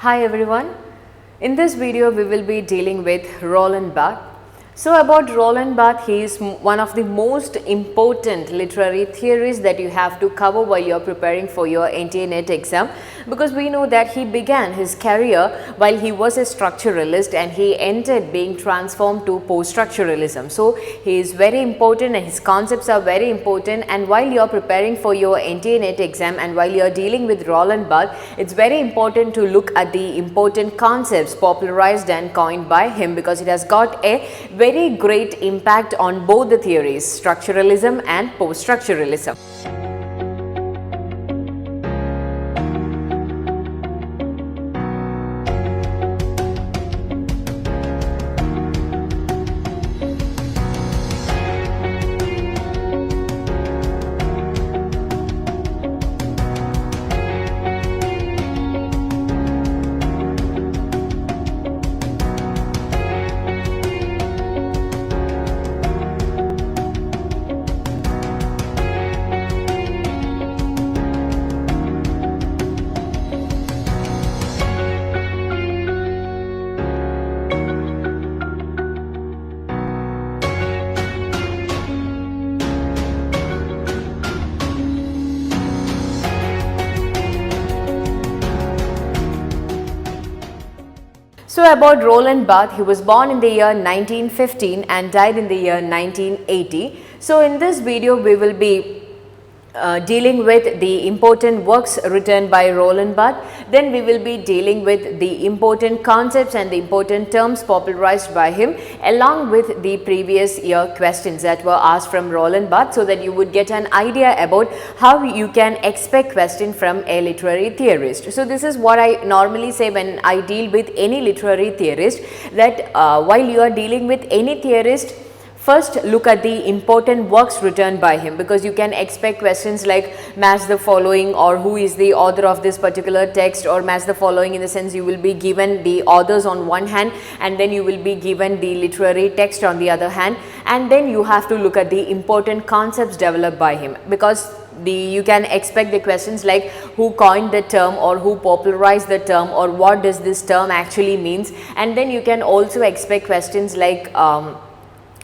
Hi everyone, in this video we will be dealing with Roland Barthes. So about Roland Barthes, he is one of the most important literary theorists that you have to cover while you are preparing for your NTA NET exam, because we know that he began his career while he was a structuralist and he ended being transformed to post-structuralism. So he is very important and his concepts are very important, and while you are preparing for your NTA NET exam and while you are dealing with Roland Barthes, it's very important to look at the important concepts popularized and coined by him, because it has got a very great impact on both the theories, structuralism and post-structuralism. So about Roland Barthes, he was born in the year 1915 and died in the year 1980. So in this video we will be dealing with the important works written by Roland Barthes. Then we will be dealing with the important concepts and the important terms popularized by him, along with the previous year questions that were asked from Roland Barthes, so that you would get an idea about how you can expect question from a literary theorist. So this is what I normally say when I deal with any literary theorist, that while you are dealing with any theorist, first look at the important works written by him, because you can expect questions like match the following, or who is the author of this particular text, or match the following in the sense you will be given the authors on one hand and then you will be given the literary text on the other hand, and then you have to look at the important concepts developed by him, because you can expect the questions like who coined the term, or who popularized the term, or what does this term actually means, and then you can also expect questions like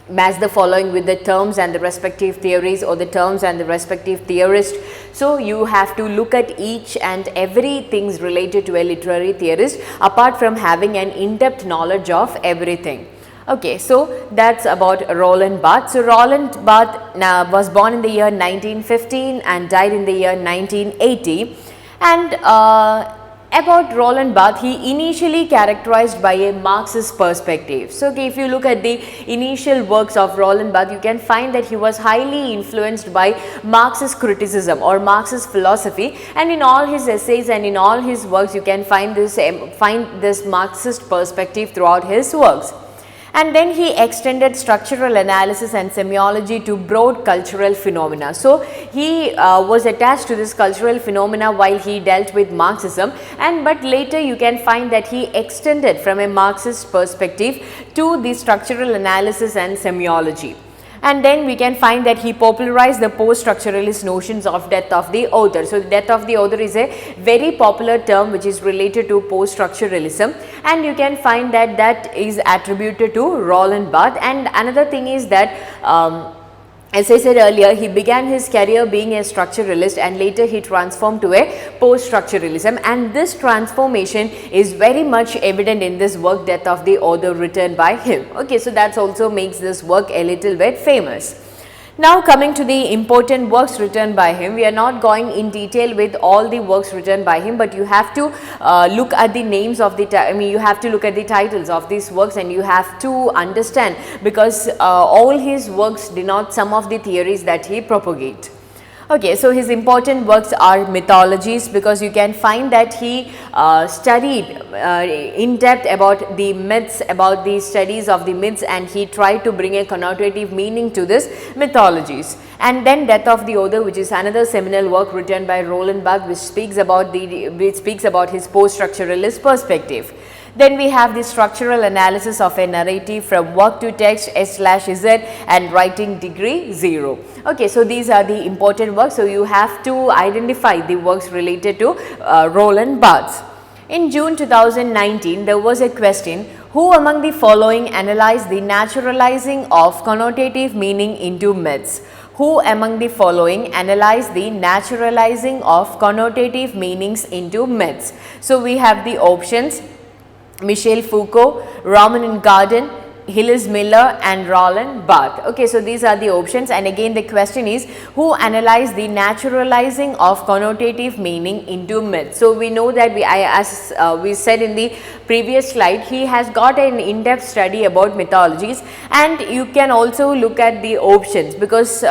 match the following with the terms and the respective theories, or the terms and the respective theorist. So you have to look at each and everything related to a literary theorist, apart from having an in-depth knowledge of everything. Okay, so that's about Roland Barthes. So Roland Barthes was born in the year 1915 and died in the year 1980. And about Roland Barthes, he initially characterized by a Marxist perspective. So if you look at the initial works of Roland Barthes, you can find that he was highly influenced by Marxist criticism or Marxist philosophy, and in all his essays and in all his works you can find this Marxist perspective throughout his works. And then he extended structural analysis and semiology to broad cultural phenomena. So he was attached to this cultural phenomena while he dealt with Marxism, but later you can find that he extended from a Marxist perspective to the structural analysis and semiology. And then we can find that he popularized the post-structuralist notions of death of the author. So the death of the author is a very popular term which is related to post-structuralism, and you can find that that is attributed to Roland Barthes. And another thing is that as I said earlier, he began his career being a structuralist and later he transformed to a post-structuralism, and this transformation is very much evident in this work Death of the Author written by him. Okay, so that also makes this work a little bit famous. Now coming to the important works written by him, we are not going in detail with all the works written by him, but you have to look at the names of the, you have to look at the titles of these works, and you have to understand, because all his works denote some of the theories that he propagates. Okay, so his important works are mythologies, because you can find that he studied in depth about the myths, about the studies of the myths, and he tried to bring a connotative meaning to this mythologies. And then Death of the Author, which is another seminal work written by Roland Barthes, which speaks about his post-structuralist perspective. Then we have the structural analysis of a narrative from work to text S/Z and writing degree 0. Okay, so these are the important works. So you have to identify the works related to Roland Barthes. In June 2019, there was a question, who among the following analyzed the naturalizing of connotative meaning into myths? Who among the following analyzed the naturalizing of connotative meanings into myths? So, we have the options Michel Foucault, Roman Garden, Hillis Miller and Roland Barthes. Okay, so these are the options, and again the question is, who analyzed the naturalizing of connotative meaning into myth? So we know that as we said in the previous slide, he has got an in-depth study about mythologies, and you can also look at the options because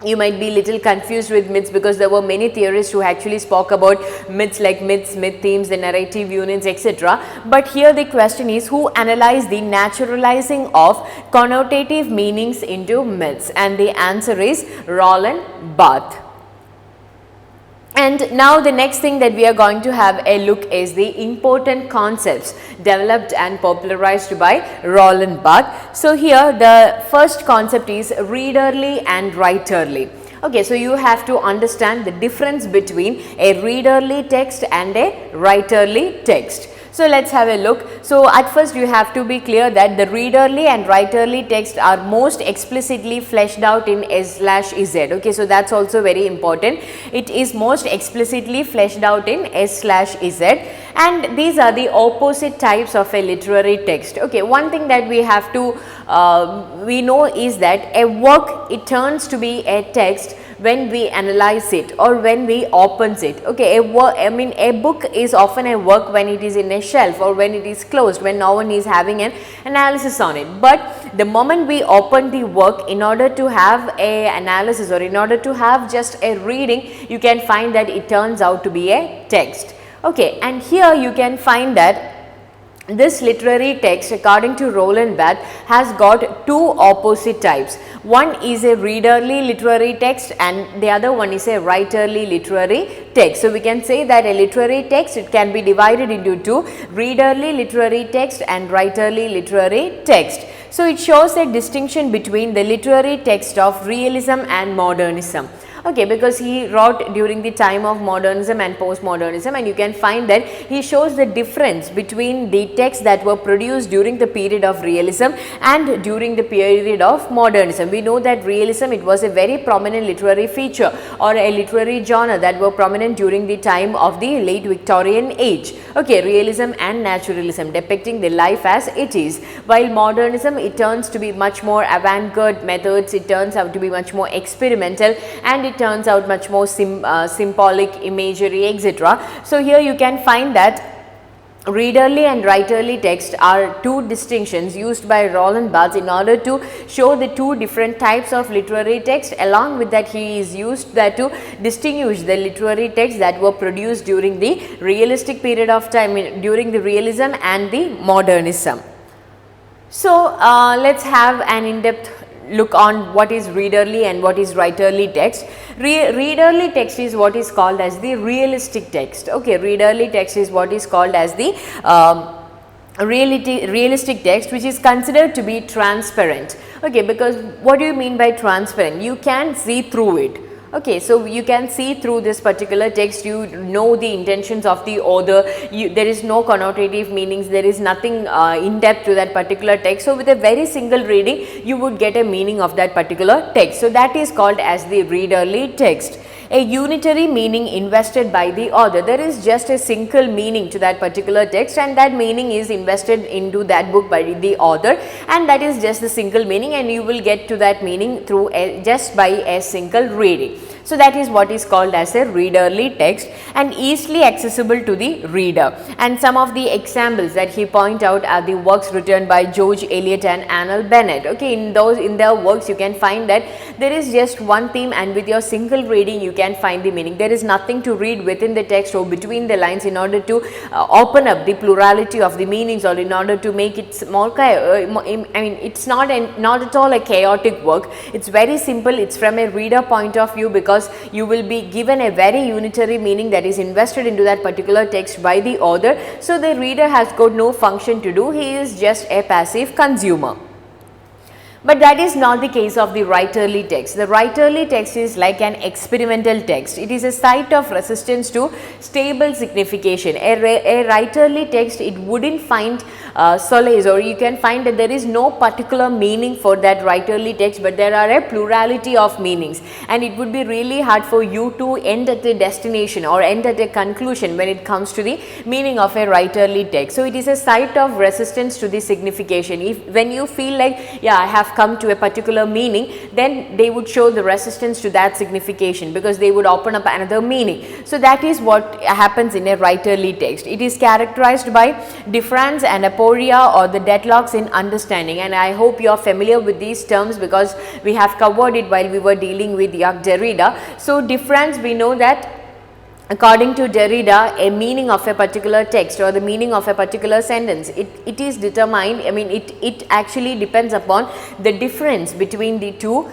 you might be little confused with myths because there were many theorists who actually spoke about myths like myths, myth themes, the narrative units, etc. But here the question is, who analyzed the naturalizing of connotative meanings into myths? And the answer is Roland Barthes. And now the next thing that we are going to have a look is the important concepts developed and popularized by Roland Barthes. So here the first concept is readerly and writerly. Okay, so you have to understand the difference between a readerly text and a writerly text. So let's have a look. So at first you have to be clear that the readerly and writerly text are most explicitly fleshed out in S/Z. Okay, so that's also very important. It is most explicitly fleshed out in S/Z, and these are the opposite types of a literary text. Okay, one thing that we have to we know is that a work, it turns to be a text when we analyze it or when we opens it. Okay, a book is often a work when it is in a shelf or when it is closed, when no one is having an analysis on it. But the moment we open the work, in order to have a analysis or in order to have just a reading, you can find that it turns out to be a text. Okay, and here you can find that this literary text, according to Roland Barthes, has got two opposite types. One is a readerly literary text and the other one is a writerly literary text. So we can say that a literary text, it can be divided into two, readerly literary text and writerly literary text. So it shows a distinction between the literary text of realism and modernism. Okay, because he wrote during the time of modernism and postmodernism, and you can find that he shows the difference between the texts that were produced during the period of realism and during the period of modernism. We know that realism, it was a very prominent literary feature or a literary genre that were prominent during the time of the late Victorian age. Okay, realism and naturalism depicting the life as it is, while modernism, it turns to be much more avant-garde methods, it turns out to be much more experimental, and it turns out much more symbolic imagery, etc. So here you can find that readerly and writerly text are two distinctions used by Roland Barthes in order to show the two different types of literary text. Along with that, he is used that to distinguish the literary texts that were produced during the realistic period of time, during the realism and the modernism. So let's have an in-depth look on what is readerly and what is writerly text. Readerly text is what is called as the realistic text. Okay, readerly text is what is called as the realistic text, which is considered to be transparent. Okay, because what do you mean by transparent? You can see through it. Okay, so you can see through this particular text, you know the intentions of the author, there is no connotative meanings, there is nothing in depth to that particular text. So with a very single reading, you would get a meaning of that particular text. So that is called as the readerly text. A unitary meaning invested by the author. There is just a single meaning to that particular text, and that meaning is invested into that book by the author, and that is just the single meaning, and you will get to that meaning through just by a single reading. So that is what is called as a readerly text and easily accessible to the reader. And some of the examples that he point out are the works written by George Eliot and Annal Bennett. Okay, in their works you can find that there is just one theme, and with your single reading you can find the meaning. There is nothing to read within the text or between the lines in order to open up the plurality of the meanings, or in order to make it more it's not at all a chaotic work. It's very simple. It's from a reader point of view, because you will be given a very unitary meaning that is invested into that particular text by the author. So the reader has got no function to do. He is just a passive consumer. But that is not the case of the writerly text. The writerly text is like an experimental text. It is a site of resistance to stable signification. A writerly text, it wouldn't find solace, or you can find that there is no particular meaning for that writerly text, but there are a plurality of meanings, and it would be really hard for you to end at a destination or end at a conclusion when it comes to the meaning of a writerly text. So, it is a site of resistance to the signification. When you feel like, yeah, I have come to a particular meaning, then they would show the resistance to that signification, because they would open up another meaning. So, that is what happens in a writerly text. It is characterized by difference and aporia, or the deadlocks in understanding, and I hope you are familiar with these terms because we have covered it while we were dealing with Jacques Derrida. So, difference, we know that according to Derrida, a meaning of a particular text or the meaning of a particular sentence, it is determined, I mean it actually depends upon the difference between the two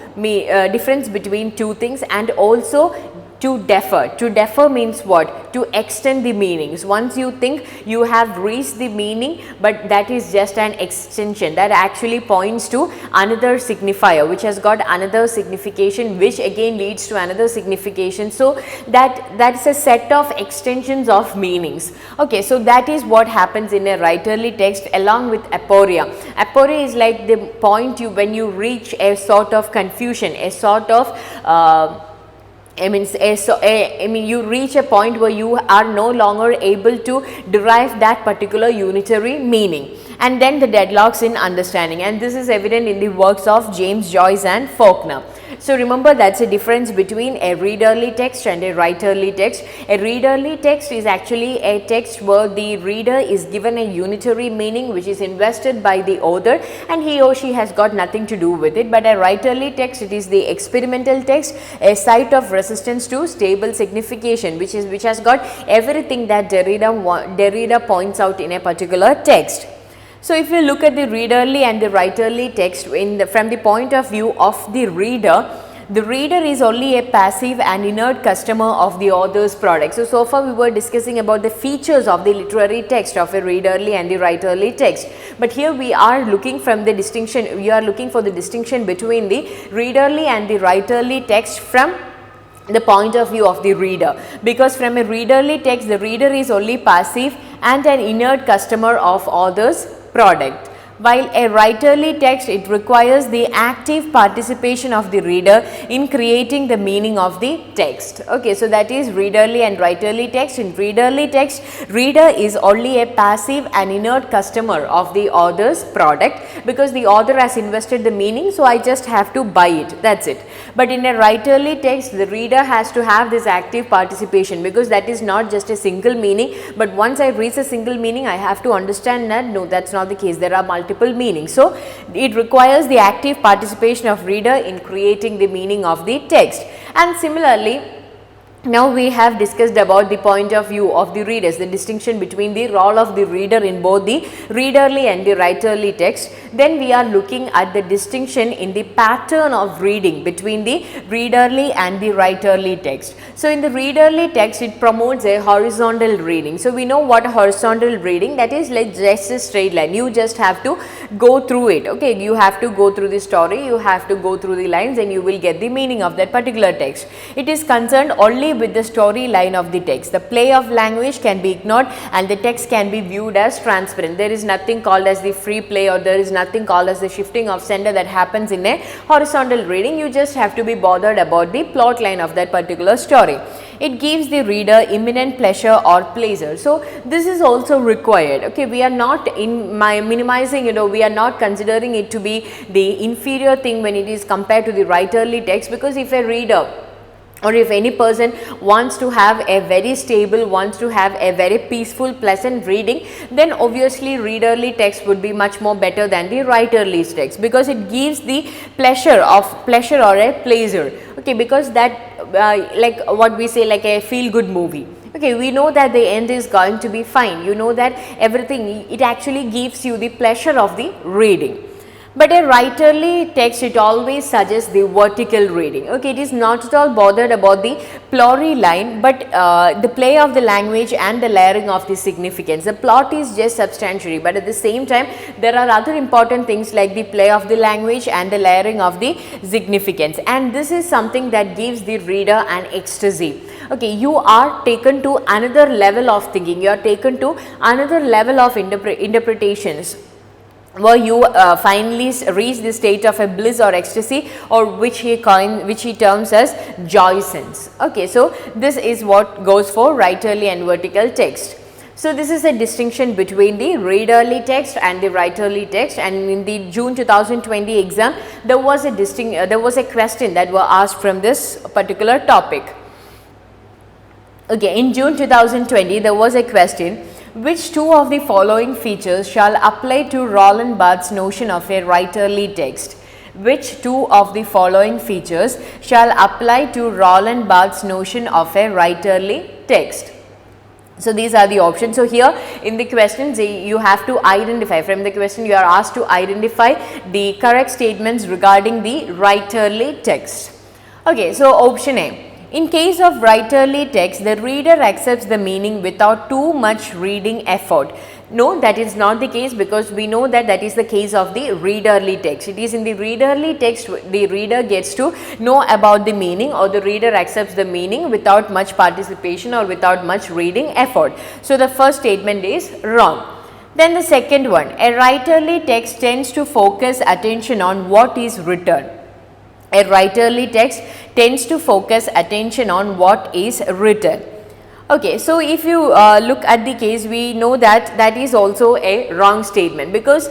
things, and also to differ. To differ means what? To extend the meanings. Once you think you have reached the meaning, but that is just an extension that actually points to another signifier which has got another signification, which again leads to another signification. So, that's a set of extensions of meanings. Okay, so that is what happens in a writerly text along with aporia. Aporia is like the point when you reach a sort of confusion, a sort of you reach a point where you are no longer able to derive that particular unitary meaning. And then the deadlocks in understanding, and this is evident in the works of James Joyce and Faulkner. So, remember, that's a difference between a readerly text and a writerly text. A readerly text is actually a text where the reader is given a unitary meaning which is invested by the author, and he or she has got nothing to do with it. But a writerly text, it is the experimental text, a site of resistance to stable signification, which has got everything that Derrida points out in a particular text. So, if you look at the readerly and the writerly text from the point of view of the reader is only a passive and inert customer of the author's product. So far we were discussing about the features of the literary text of a readerly and the writerly text. But here we are looking for the distinction between the readerly and the writerly text from the point of view of the reader, because from a readerly text the reader is only passive and an inert customer of author's product, while a writerly text, it requires the active participation of the reader in creating the meaning of the text. Okay, so that is readerly and writerly text. In readerly text, reader is only a passive and inert customer of the author's product, because the author has invested the meaning, so I just have to buy it, that's it. But in a writerly text, the reader has to have this active participation, because that is not just a single meaning, but once I reach a single meaning, I have to understand that no, that's not the case, there are multiple meanings. So, it requires the active participation of reader in creating the meaning of the text. And similarly, now we have discussed about the point of view of the readers, the distinction between the role of the reader in both the readerly and the writerly text. Then we are looking at the distinction in the pattern of reading between the readerly and the writerly text. So, in the readerly text, it promotes a horizontal reading. So, we know what a horizontal reading, that is like just a straight line, you just have to go through it. Okay, you have to go through the story, you have to go through the lines, and you will get the meaning of that particular text. It is concerned only with the storyline of the text. The play of language can be ignored and the text can be viewed as transparent. There is nothing called as the free play, or there is nothing called as the shifting of center that happens in a horizontal reading. You just have to be bothered about the plot line of that particular story. It gives the reader imminent pleasure or pleasure. So, this is also required. Okay, we are not minimizing, we are not considering it to be the inferior thing when it is compared to the writerly text, because if a reader or if any person wants to have a very stable, wants to have a very peaceful, pleasant reading, then obviously readerly text would be much more better than the writerly text, because it gives the pleasure or a pleasure. Okay, because that like what we say, like a feel good movie. Okay, we know that the end is going to be fine, you know that everything, it actually gives you the pleasure of the reading. But a writerly text, it always suggests the vertical reading. Okay, it is not at all bothered about the pluriline, but the play of the language and the layering of the significance. The plot is just substantiary, but at the same time there are other important things like the play of the language and the layering of the significance, and this is something that gives the reader an ecstasy. Okay, you are taken to another level of thinking, you are taken to another level of interpretations, where you finally reach the state of a bliss or ecstasy, or which he terms as joyance. Okay, so this is what goes for writerly and vertical text. So this is a distinction between the readerly text and the writerly text, and in the June 2020 exam there was a question that was asked from this particular topic. Okay, in June 2020 there was a question: which two of the following features shall apply to Roland Barthes' notion of a writerly text? Which two of the following features shall apply to Roland Barthes' notion of a writerly text? So these are the options. So here in the questions you have to identify, from the question you are asked to identify the correct statements regarding the writerly text. Okay, so option A. In case of writerly text, the reader accepts the meaning without too much reading effort. No, that is not the case, because we know that that is the case of the readerly text. It is in the readerly text the reader gets to know about the meaning, or the reader accepts the meaning without much participation or without much reading effort. So the first statement is wrong. Then the second one, a writerly text tends to focus attention on what is written. A writerly text tends to focus attention on what is written. Okay, so if you look at the case, we know that that is also a wrong statement, because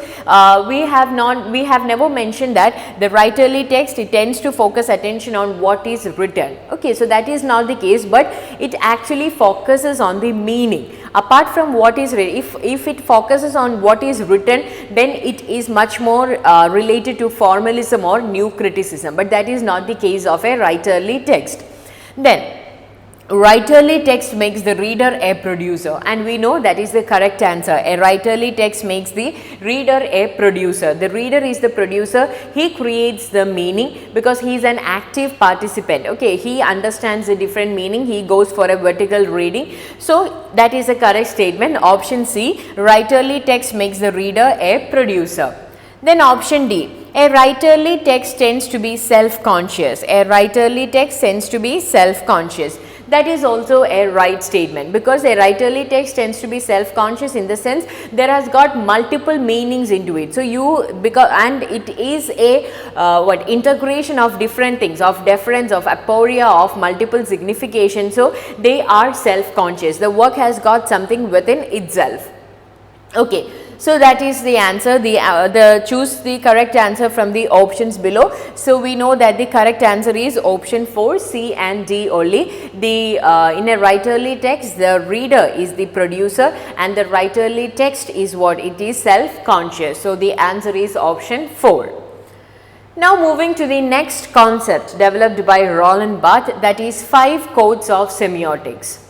we have never mentioned that the writerly text, it tends to focus attention on what is written. Okay, so that is not the case, but it actually focuses on the meaning apart from what is written. If it focuses on what is written, then it is much more related to formalism or new criticism, but that is not the case of a writerly text. Then writerly text makes the reader a producer, and we know that is the correct answer. A writerly text makes the reader a producer. The reader is the producer. He creates the meaning because he is an active participant. Okay, he understands the different meaning. He goes for a vertical reading. So that is the correct statement. Option C, writerly text makes the reader a producer. Then option D, a writerly text tends to be self-conscious. A writerly text tends to be self-conscious. That is also a right statement, because a writerly text tends to be self-conscious in the sense there has got multiple meanings into it. So and it is a integration of different things, of deference, of aporia, of multiple signification. So they are self-conscious. The work has got something within itself. Okay. So that is the answer. Choose the correct answer from the options below. So we know that the correct answer is option 4, C and D only. In a writerly text, the reader is the producer, and the writerly text is what? It is self-conscious. So the answer is option 4. Now moving to the next concept developed by Roland Barthes, that is 5 chords of semiotics.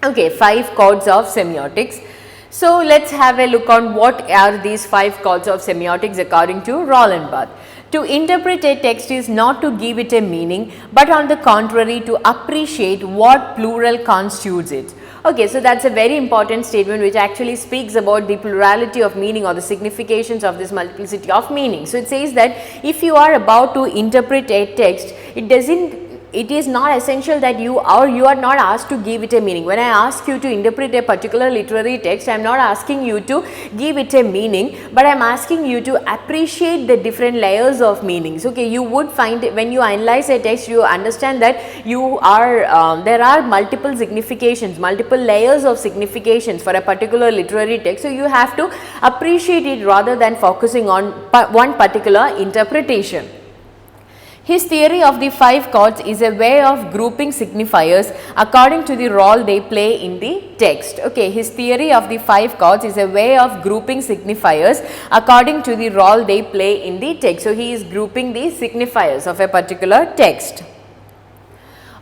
Okay, 5 chords of semiotics. So let's have a look on what are these 5 chords of semiotics according to Roland Barthes. To interpret a text is not to give it a meaning, but on the contrary to appreciate what plural constitutes it. Okay, so that's a very important statement which actually speaks about the plurality of meaning or the significations of this multiplicity of meaning. So it says that if you are about to interpret a text, it is not essential that you are not asked to give it a meaning. When I ask you to interpret a particular literary text, I am not asking you to give it a meaning, but I am asking you to appreciate the different layers of meanings. Okay, you would find when you analyze a text, you understand that there are multiple significations, multiple layers of significations for a particular literary text. So you have to appreciate it rather than focusing on one particular interpretation. His theory of the 5 chords is a way of grouping signifiers according to the role they play in the text. Okay, his theory of the 5 chords is a way of grouping signifiers according to the role they play in the text. So he is grouping the signifiers of a particular text.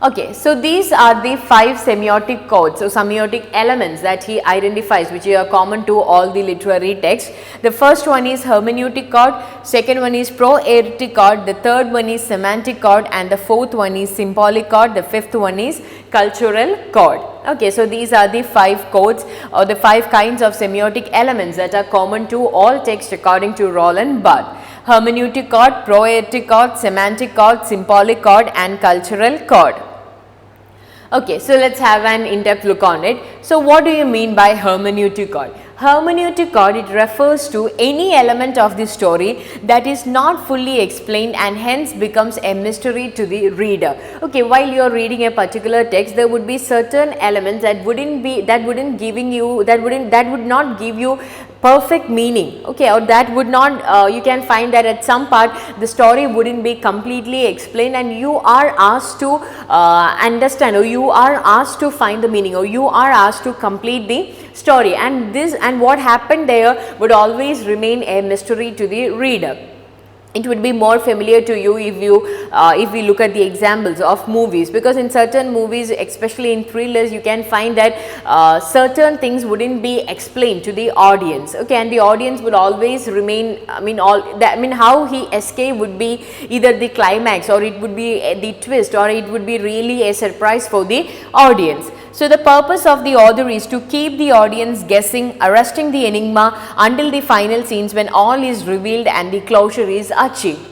Okay, so these are the 5 semiotic chords, so semiotic elements that he identifies, which are common to all the literary texts. The first one is hermeneutic chord, second one is proaeretic chord, the third one is semantic chord, and the fourth one is symbolic chord, the fifth one is cultural chord. Okay, so these are the 5 chords or the 5 kinds of semiotic elements that are common to all texts according to Roland Barthes. Hermeneutic chord, proaeretic chord, semantic chord, symbolic chord, and cultural chord. Okay, so let's have an in-depth look on it. So what do you mean by hermeneutic chord? Hermeneutic chord, it refers to any element of the story that is not fully explained and hence becomes a mystery to the reader. Okay, while you are reading a particular text, there would be certain elements that would not give you perfect meaning, okay, or that would not you can find that at some part the story wouldn't be completely explained and you are asked to understand, or you are asked to find the meaning, or you are asked to complete the story, and what happened there would always remain a mystery to the reader. It would be more familiar to you if we look at the examples of movies, because in certain movies, especially in thrillers, you can find that certain things wouldn't be explained to the audience, okay, and the audience would always remain, how he escaped would be either the climax, or it would be the twist, or it would be really a surprise for the audience. So the purpose of the author is to keep the audience guessing, arresting the enigma until the final scenes when all is revealed and the closure is achieved.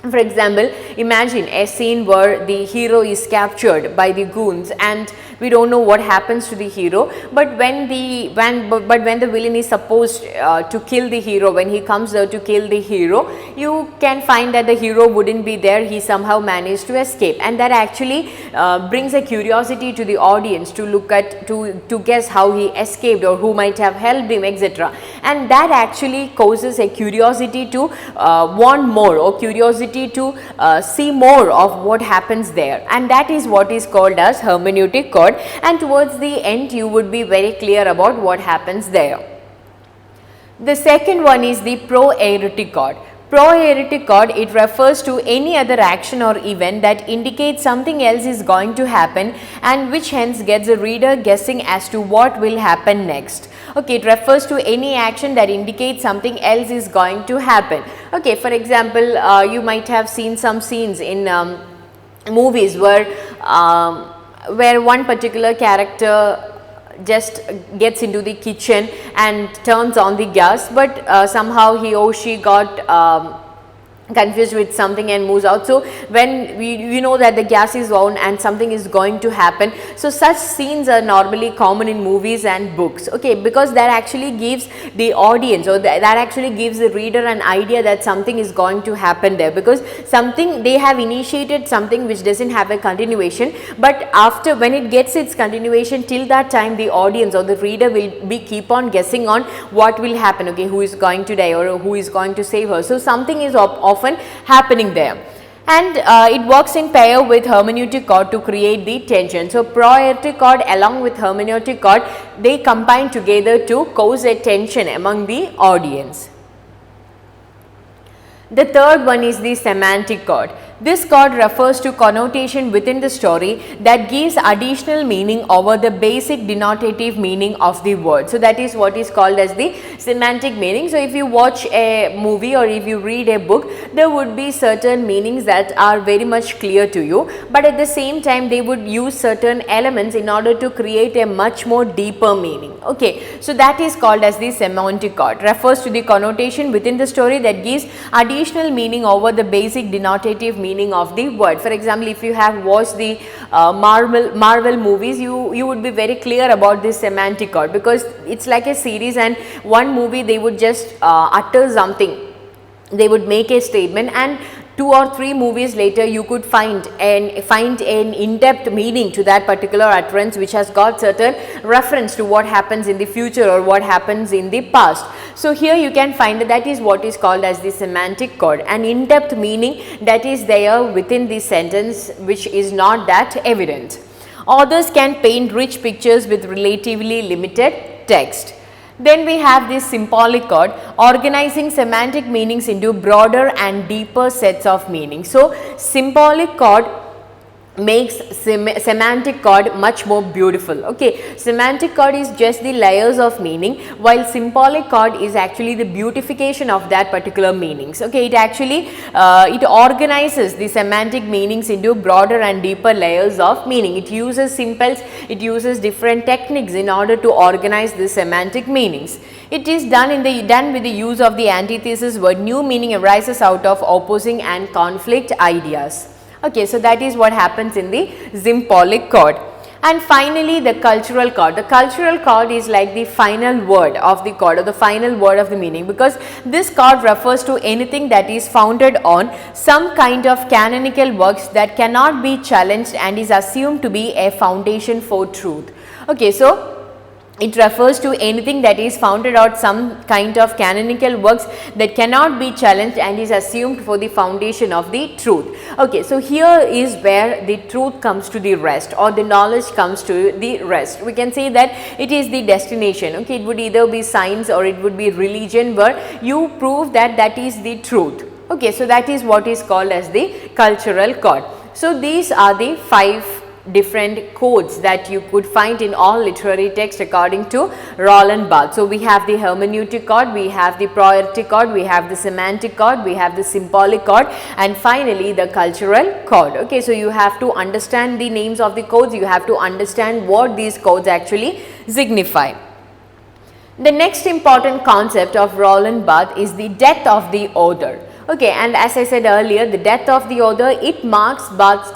For example, imagine a scene where the hero is captured by the goons and we don't know what happens to the hero, but when the villain is supposed to kill the hero, when he comes there to kill the hero, you can find that the hero wouldn't be there, he somehow managed to escape, and that actually brings a curiosity to the audience to look at, to guess how he escaped or who might have helped him, etc. And that actually causes a curiosity to want more, or curiosity to see more of what happens there, and that is what is called as hermeneutic chord, and towards the end you would be very clear about what happens there. The second one is the proaeretic chord. Proaeretic chord, it refers to any other action or event that indicates something else is going to happen and which hence gets the reader guessing as to what will happen next. Okay, it refers to any action that indicates something else is going to happen. Okay, for example, you might have seen some scenes in movies where one particular character just gets into the kitchen and turns on the gas, but somehow he or she got confused with something and moves out. So when we know that the gas is on and something is going to happen, so such scenes are normally common in movies and books, okay, because that actually gives the audience, or that actually gives the reader an idea that something is going to happen there, because something, they have initiated something which doesn't have a continuation, but after, when it gets its continuation, till that time the audience or the reader will be keep on guessing on what will happen, okay, who is going to die or who is going to save her. So something is often happening there, and it works in pair with hermeneutic chord to create the tension. So proaeretic chord along with hermeneutic chord, they combine together to cause a tension among the audience. The third one is the semantic chord. This chord refers to connotation within the story that gives additional meaning over the basic denotative meaning of the word. So that is what is called as the semantic meaning. So if you watch a movie or if you read a book, there would be certain meanings that are very much clear to you, but at the same time they would use certain elements in order to create a much more deeper meaning. Okay, so that is called as the semantic chord. Refers to the connotation within the story that gives additional meaning over the basic denotative meaning of the word. For example, if you have watched the Marvel movies, you would be very clear about this semantic chord, because it's like a series, and one movie they would just utter something, they would make a statement, and 2 or 3 movies later you could find an in-depth meaning to that particular utterance, which has got certain reference to what happens in the future or what happens in the past. So here you can find that is what is called as the semantic chord, an in-depth meaning that is there within the sentence which is not that evident. Authors can paint rich pictures with relatively limited text. Then we have this symbolic chord, organizing semantic meanings into broader and deeper sets of meanings. So symbolic chord makes semantic chord much more beautiful. Okay, semantic chord is just the layers of meaning, while symbolic chord is actually the beautification of that particular meanings. Okay, it actually it organizes the semantic meanings into broader and deeper layers of meaning. It uses symbols, it uses different techniques in order to organize the semantic meanings. It is done with the use of the antithesis, where new meaning arises out of opposing and conflict ideas. Okay, so that is what happens in the symbolic chord. And finally, the cultural chord. The cultural chord is like the final word of the chord, or the final word of the meaning, because this chord refers to anything that is founded on some kind of canonical works that cannot be challenged and is assumed to be a foundation for truth. Okay, so it refers to anything that is founded on some kind of canonical works that cannot be challenged and is assumed for the foundation of the truth. Okay, so here is where the truth comes to the rest, or the knowledge comes to the rest. We can say that it is the destination. Okay, it would either be science or it would be religion, where you prove that that is the truth. Okay, so that is what is called as the cultural chord. So these are the 5 different codes that you could find in all literary texts according to Roland Barthes. So we have the hermeneutic chord, we have the priority chord, we have the semantic chord, we have the symbolic chord, and finally the cultural chord. Okay, so you have to understand the names of the codes, you have to understand what these codes actually signify. The next important concept of Roland Barthes is the death of the author. Okay, and as I said earlier, the death of the author, it marks Barthes'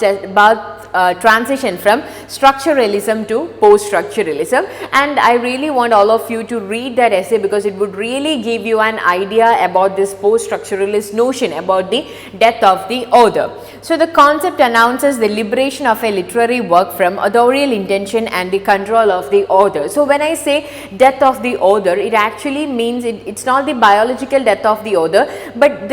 transition from structuralism to post-structuralism, and I really want all of you to read that essay, because it would really give you an idea about this post-structuralist notion about the death of the author. So the concept announces the liberation of a literary work from authorial intention and the control of the author. So when I say death of the author, it actually means it's not the biological death of the author, but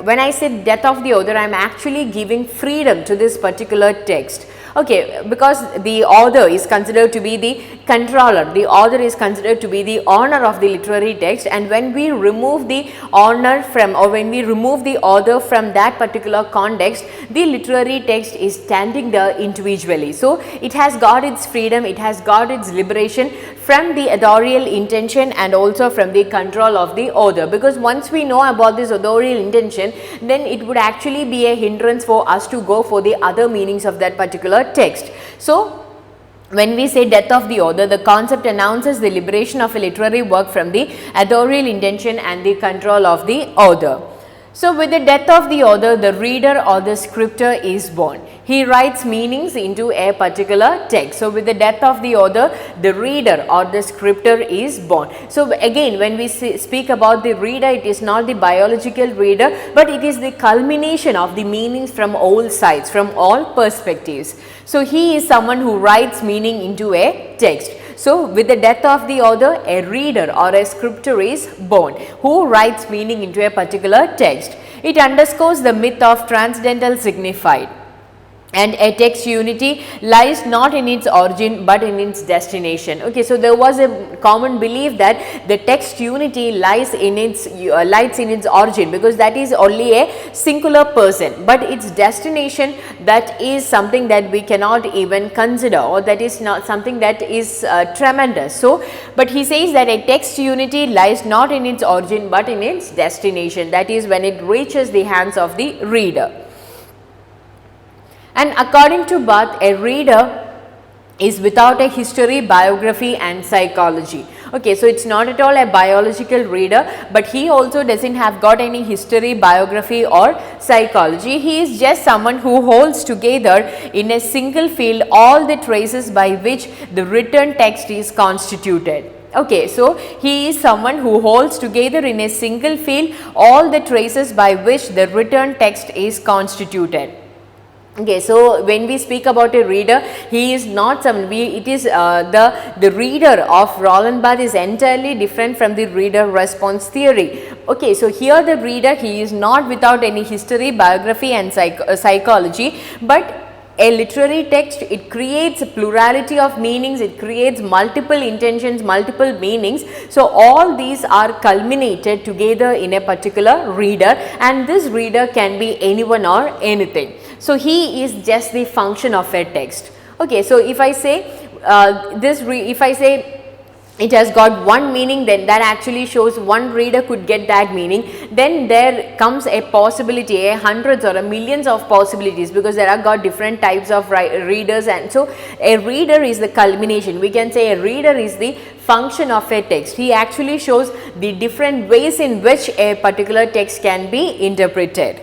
when I say death of the author, I am actually giving freedom to this particular text. Okay, because the author is considered to be the controller, the author is considered to be the owner of the literary text, and when we remove the owner from, or when we remove the author from that particular context, the literary text is standing there individually. So it has got its freedom, it has got its liberation from the authorial intention and also from the control of the author, because once we know about this authorial intention, then it would actually be a hindrance for us to go for the other meanings of that particular text. So when we say death of the author, the concept announces the liberation of a literary work from the authorial intention and the control of the author. So with the death of the author, the reader or the scripter is born. He writes meanings into a particular text. So with the death of the author, the reader or the scripter is born. So again, when we speak about the reader, it is not the biological reader, but it is the culmination of the meanings from all sides, from all perspectives. So he is someone who writes meaning into a text. So with the death of the author, a reader or a scripter is born who writes meaning into a particular text. It underscores the myth of transcendental signified. And a text unity lies not in its origin but in its destination. Okay, so there was a common belief that the text unity lies in its origin, because that is only a singular person, but its destination, that is something that we cannot even consider, or that is not something that is tremendous. So, but he says that a text unity lies not in its origin but in its destination, that is when it reaches the hands of the reader. And according to Barthes, a reader is without a history, biography and psychology. Okay, so it's not at all a biological reader, but he also doesn't have got any history, biography or psychology. He is just someone who holds together in a single field all the traces by which the written text is constituted. Okay, so he is someone who holds together in a single field all the traces by which the written text is constituted. Okay, so when we speak about a reader, he is not some, it is the reader of Roland Barthes is entirely different from the reader response theory. Okay, so here the reader, he is not without any history, biography and psychology, but a literary text, it creates a plurality of meanings, it creates multiple intentions, multiple meanings. So all these are culminated together in a particular reader, and this reader can be anyone or anything. So he is just the function of a text. Okay, so if I say if I say it has got one meaning, then that actually shows one reader could get that meaning. Then there comes a possibility, hundreds or millions of possibilities, because there are got different types of readers, and so a reader is the culmination. We can say a reader is the function of a text. He actually shows the different ways in which a particular text can be interpreted.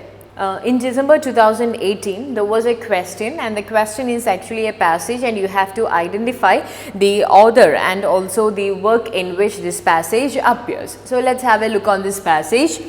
In December 2018, there was a question, and the question is actually a passage, and you have to identify the author and also the work in which this passage appears. So let's have a look on this passage.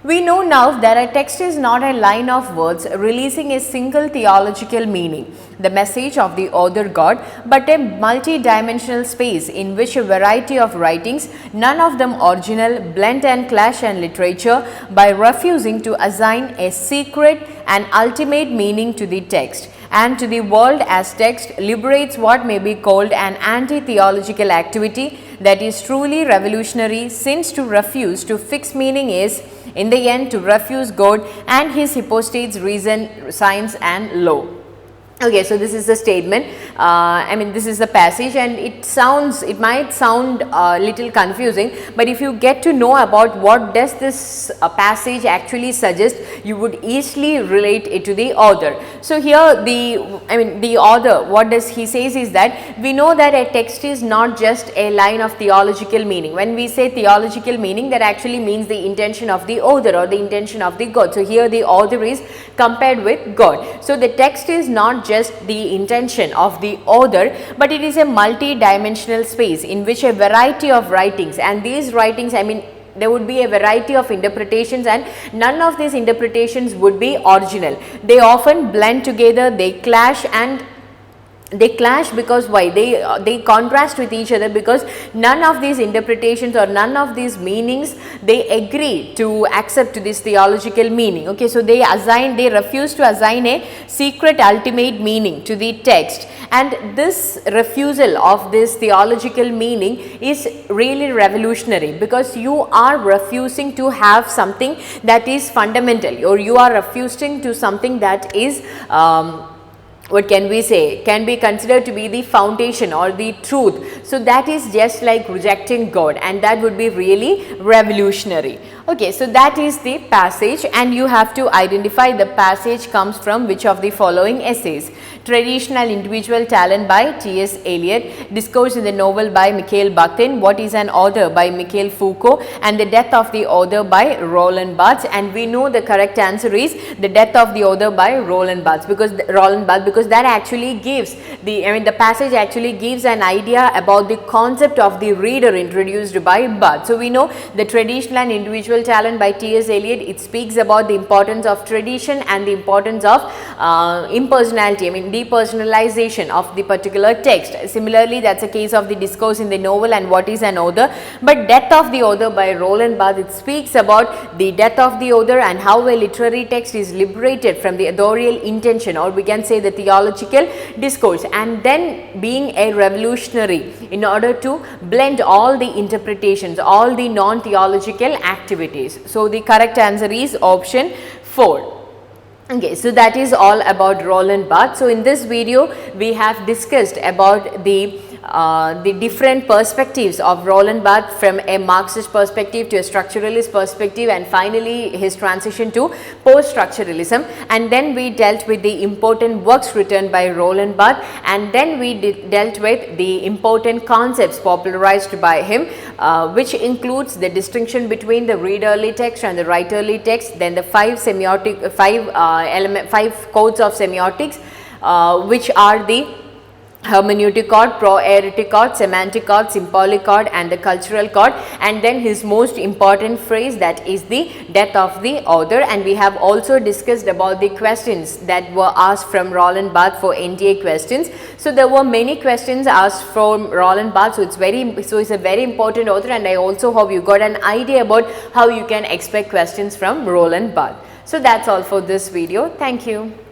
We know now that a text is not a line of words releasing a single theological meaning, the message of the author God, but a multi-dimensional space in which a variety of writings, none of them original, blend and clash in literature by refusing to assign a secret and ultimate meaning to the text, and to the world as text liberates what may be called an anti-theological activity that is truly revolutionary, since to refuse to fix meaning is in the end to refuse God and his hypostates, reason, science and law. Okay, so this is the statement. This is the passage, and it might sound a little confusing, but if you get to know about what does this passage actually suggest, you would easily relate it to the author. So here the author, what does he says is that we know that a text is not just a line of theological meaning. When we say theological meaning, that actually means the intention of the author or the intention of the God. So here the author is compared with God. So the text is not just the intention of the author, but it is a multi-dimensional space in which a variety of writings, and these writings, there would be a variety of interpretations, and none of these interpretations would be original. They often blend together, they clash, and they clash because why? They contrast with each other, because none of these interpretations or none of these meanings they agree to accept this theological meaning. Okay, so they refuse to assign a secret ultimate meaning to the text, and this refusal of this theological meaning is really revolutionary, because you are refusing to have something that is fundamental, or you are refusing to something that is what can we say, can be considered to be the foundation or the truth. So that is just like rejecting God, and that would be really revolutionary. Okay, so that is the passage, and you have to identify the passage comes from which of the following essays: Traditional Individual Talent by T.S. Eliot, Discourse in the Novel by Mikhail Bakhtin, What is an Author by Michel Foucault, and The Death of the Author by Roland Barthes. And we know the correct answer is The Death of the Author by Roland Barthes, because that actually gives the passage actually gives an idea about the concept of the reader introduced by Barthes. So we know the Traditional and Individual Talent by T.S. Eliot, it speaks about the importance of tradition and the importance of impersonality, depersonalization of the particular text. Similarly, that's a case of the Discourse in the Novel and What is an Author. But Death of the Author by Roland Barthes, it speaks about the death of the author and how a literary text is liberated from the authorial intention, or we can say the theological discourse, and then being a revolutionary in order to blend all the interpretations, all the non-theological activities. So the correct answer is option 4. Okay, so that is all about Roland Barthes. So in this video we have discussed about the different perspectives of Roland Barthes, from a Marxist perspective to a structuralist perspective, and finally his transition to post-structuralism. And then we dealt with the important works written by Roland Barthes, and then we dealt with the important concepts popularized by him, which includes the distinction between the readerly text and the writerly text, then the five codes of semiotics, which are the hermeneutic chord, proaeretic chord, semantic chord, symbolic chord and the cultural chord, and then his most important phrase, that is the death of the author. And we have also discussed about the questions that were asked from Roland Barthes for NTA questions. So there were many questions asked from Roland Barthes, so it's a very important author, and I also hope you got an idea about how you can expect questions from Roland Barthes. So that's all for this video. Thank you.